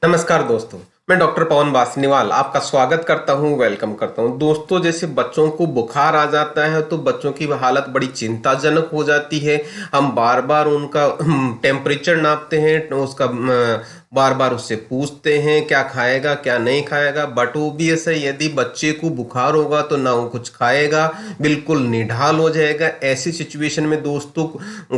नमस्कार दोस्तों, मैं डॉक्टर पवन बासनीवाल आपका स्वागत करता हूं, वेलकम करता हूं। दोस्तों, जैसे बच्चों को बुखार आ जाता है तो बच्चों की हालत बड़ी चिंताजनक हो जाती है। हम बार बार उनका टेम्परेचर नापते हैं, तो उसका बार बार उससे पूछते हैं क्या खाएगा क्या नहीं खाएगा। बट ओबियस है, यदि बच्चे को बुखार होगा तो ना वो कुछ खाएगा, बिल्कुल निढाल हो जाएगा। ऐसी सिचुएशन में दोस्तों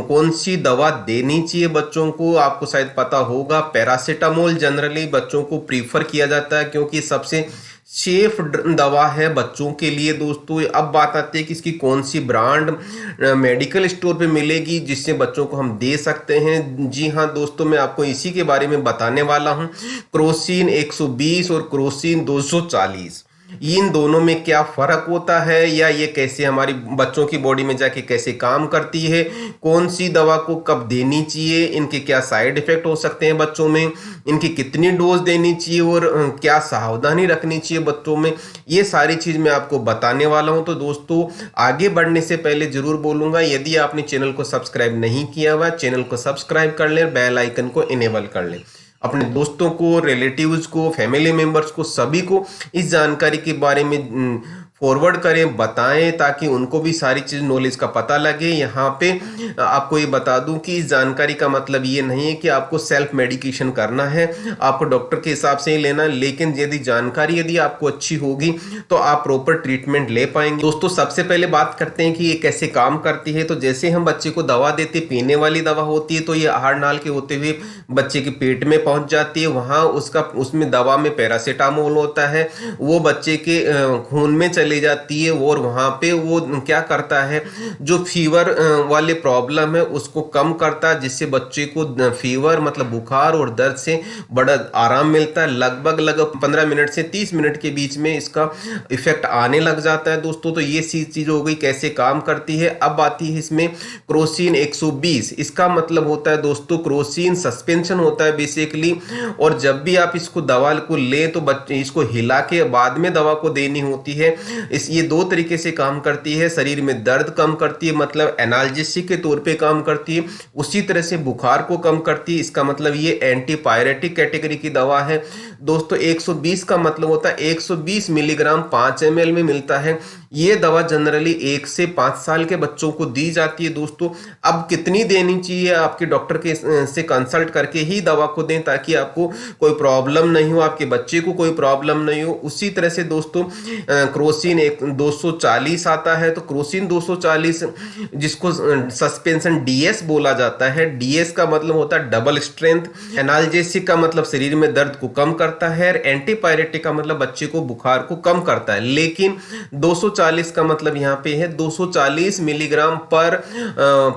कौन सी दवा देनी चाहिए बच्चों को, आपको शायद पता होगा। पैरासीटामोल जनरली बच्चों को प्रीफर किया जाता है क्योंकि सबसे सेफ दवा है बच्चों के लिए। दोस्तों, अब बात आती है कि इसकी कौन सी ब्रांड मेडिकल स्टोर पे मिलेगी जिससे बच्चों को हम दे सकते हैं। जी हाँ दोस्तों, मैं आपको इसी के बारे में बताने वाला हूँ। क्रोसिन 120 और क्रोसिन 240, इन दोनों में क्या फर्क होता है, या ये कैसे हमारी बच्चों की बॉडी में जाके कैसे काम करती है, कौन सी दवा को कब देनी चाहिए, इनके क्या साइड इफेक्ट हो सकते हैं बच्चों में, इनकी कितनी डोज देनी चाहिए और क्या सावधानी रखनी चाहिए बच्चों में, ये सारी चीज मैं आपको बताने वाला हूं। तो दोस्तों, आगे बढ़ने से पहले जरूर बोलूंगा, यदि आपने चैनल को सब्सक्राइब नहीं किया हुआ, चैनल को सब्सक्राइब कर लें, बेल आइकन को इनेबल कर लें। अपने दोस्तों को, रिलेटिव्स को, फैमिली मेंबर्स को, सभी को इस जानकारी के बारे में फॉरवर्ड करें, बताएं, ताकि उनको भी सारी चीज नॉलेज का पता लगे। यहाँ पे आपको ये बता दूं कि इस जानकारी का मतलब ये नहीं है कि आपको सेल्फ मेडिकेशन करना है, आपको डॉक्टर के हिसाब से ही लेना है। लेकिन यदि आपको अच्छी होगी तो आप प्रॉपर ट्रीटमेंट ले पाएंगे। दोस्तों, सबसे पहले बात करते हैं कि ये कैसे काम करती है। तो जैसे हम बच्चे को दवा देते, पीने वाली दवा होती है, तो ये आहार नाल के होते हुए बच्चे के पेट में पहुंच जाती है। वहां उसमें दवा में पैरासीटामोल होता है, वो बच्चे के खून में चली जाती है और वहां पे वो क्या करता है, जो फीवर वाले प्रॉब्लम है उसको कम करता है, जिससे बच्चे को फीवर मतलब बुखार और दर्द से बड़ा आराम मिलता है। लगभग 15 मिनट से 30 मिनट के बीच में इसका इफेक्ट आने लग जाता है। दोस्तों, तो ये चीज हो गई कैसे काम करती है। अब आती है इसमें क्रोसिन 120। इसका मतलब होता है दोस्तों, क्रोसिन सस्पेंशन होता है बेसिकली, और जब भी आप इसको दवा को ले तो बच्चे इसको हिला के बाद में दवा को देनी होती है। ये दो तरीके से काम करती है। शरीर में दर्द कम करती है, मतलब एनाल्जेसिक के तौर पे काम करती है। उसी तरह से बुखार को कम करती है, इसका मतलब ये एंटीपायरेटिक कैटेगरी की दवा है। दोस्तों, 120 का मतलब होता है 120 मिलीग्राम 5 ml में मिलता है। ये दवा जनरली 1 से 5 साल के बच्चों को दी जाती है। दोस्तों, अब कितनी देनी चाहिए, आपके डॉक्टर के से कंसल्ट करके ही दवा को दें, ताकि आपको कोई प्रॉब्लम नहीं हो, आपके बच्चे को कोई प्रॉब्लम नहीं हो। उसी तरह से दोस्तों, क्रोसिन 240 आता है। तो क्रोसिन 240, जिसको सस्पेंशन डीएस बोला जाता है, डीएस का मतलब होता है डबल स्ट्रेंथ। एनाल्जेसिक का मतलब शरीर में दर्द को कम करता है, और एंटीपायरेटिक का मतलब बच्चे को बुखार को कम करता है। लेकिन 240 का मतलब यहाँ पे है 240 मिलीग्राम पर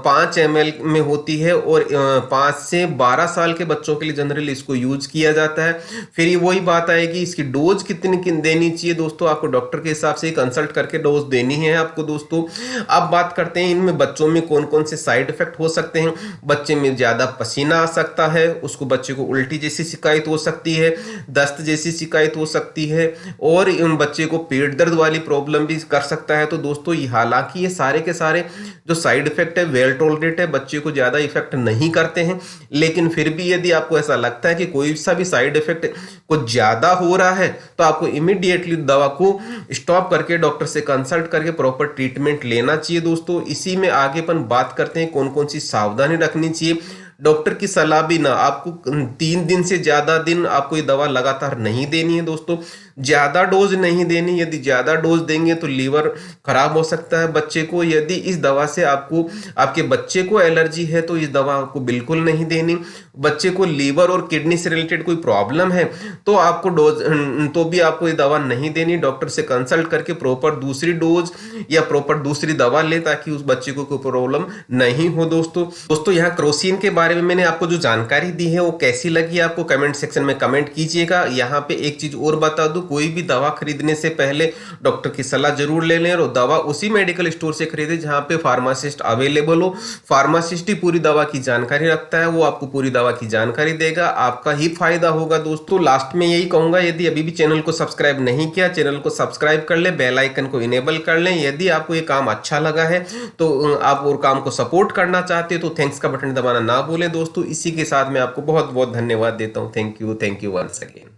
5 ml में होती है, और 5 से 12 साल के बच्चों के लिए जनरली इसको यूज किया जाता है। फिर वही बात आएगी, इसकी डोज कितनी देनी चाहिए। दोस्तों, आपको डॉक्टर के हिसाब से कंसल्ट करके डोज देनी है आपको। दोस्तों, अब बात करते हैं इनमें बच्चों में कौन कौन से साइड इफेक्ट हो सकते हैं। बच्चे में ज्यादा पसीना आ सकता है, उसको बच्चे को उल्टी जैसी शिकायत हो सकती है, दस्त जैसी शिकायत हो सकती है, और बच्चे को पेट दर्द वाली प्रॉब्लम भी कर सकता है। तो दोस्तों, हालांकि ये सारे के सारे जो साइड इफेक्ट है वेल टॉलरेट है, बच्चे को ज्यादा इफेक्ट नहीं करते हैं। लेकिन फिर भी यदि आपको ऐसा लगता है कि कोई सा भी साइड इफेक्ट कुछ ज्यादा हो रहा है, तो आपको इमीडिएटली दवा को स्टॉप करके डॉक्टर से कंसल्ट करके प्रॉपर ट्रीटमेंट लेना चाहिए। दोस्तों, इसी में आगे अपन बात करते हैं कौन कौन सी सावधानी रखनी चाहिए। डॉक्टर की सलाह भी ना, आपको 3 दिन से ज्यादा दिन आपको ये दवा लगातार नहीं देनी है। दोस्तों, ज्यादा डोज नहीं देनी, यदि ज्यादा डोज देंगे तो लीवर खराब हो सकता है बच्चे को। यदि इस दवा से आपके बच्चे को एलर्जी है तो इस दवा को बिल्कुल नहीं देनी। बच्चे को लीवर और किडनी से रिलेटेड कोई प्रॉब्लम है तो भी आपको ये दवा नहीं देनी। डॉक्टर से कंसल्ट करके प्रॉपर दूसरी डोज या प्रॉपर दूसरी दवा ले, ताकि उस बच्चे को कोई प्रॉब्लम नहीं हो। दोस्तों, यहाँ क्रोसिन के बारे में मैंने आपको जो जानकारी दी है वो कैसी लगी आपको, कमेंट सेक्शन में कमेंट कीजिएगा। यहाँ पे एक चीज और बता दूं, कोई भी दवा खरीदने से पहले डॉक्टर की सलाह जरूर ले लें और दवा उसी मेडिकल स्टोर से खरीदें जहां पे फार्मासिस्ट अवेलेबल हो। फार्मासिस्ट ही पूरी दवा की जानकारी रखता है, वो आपको पूरी दवा की जानकारी देगा, आपका ही फायदा होगा। दोस्तों लास्ट में यही कहूंगा, यदि अभी भी चैनल को सब्सक्राइब नहीं किया, चैनल को सब्सक्राइब कर ले, बेल आइकन को इनेबल कर लें। यदि आपको ये काम अच्छा लगा है तो आप और काम को सपोर्ट करना चाहते हो तो थैंक्स का बटन दबाना ना भूलें। दोस्तों इसी के साथ मैं आपको बहुत बहुत धन्यवाद देता हूं। Thank you once again.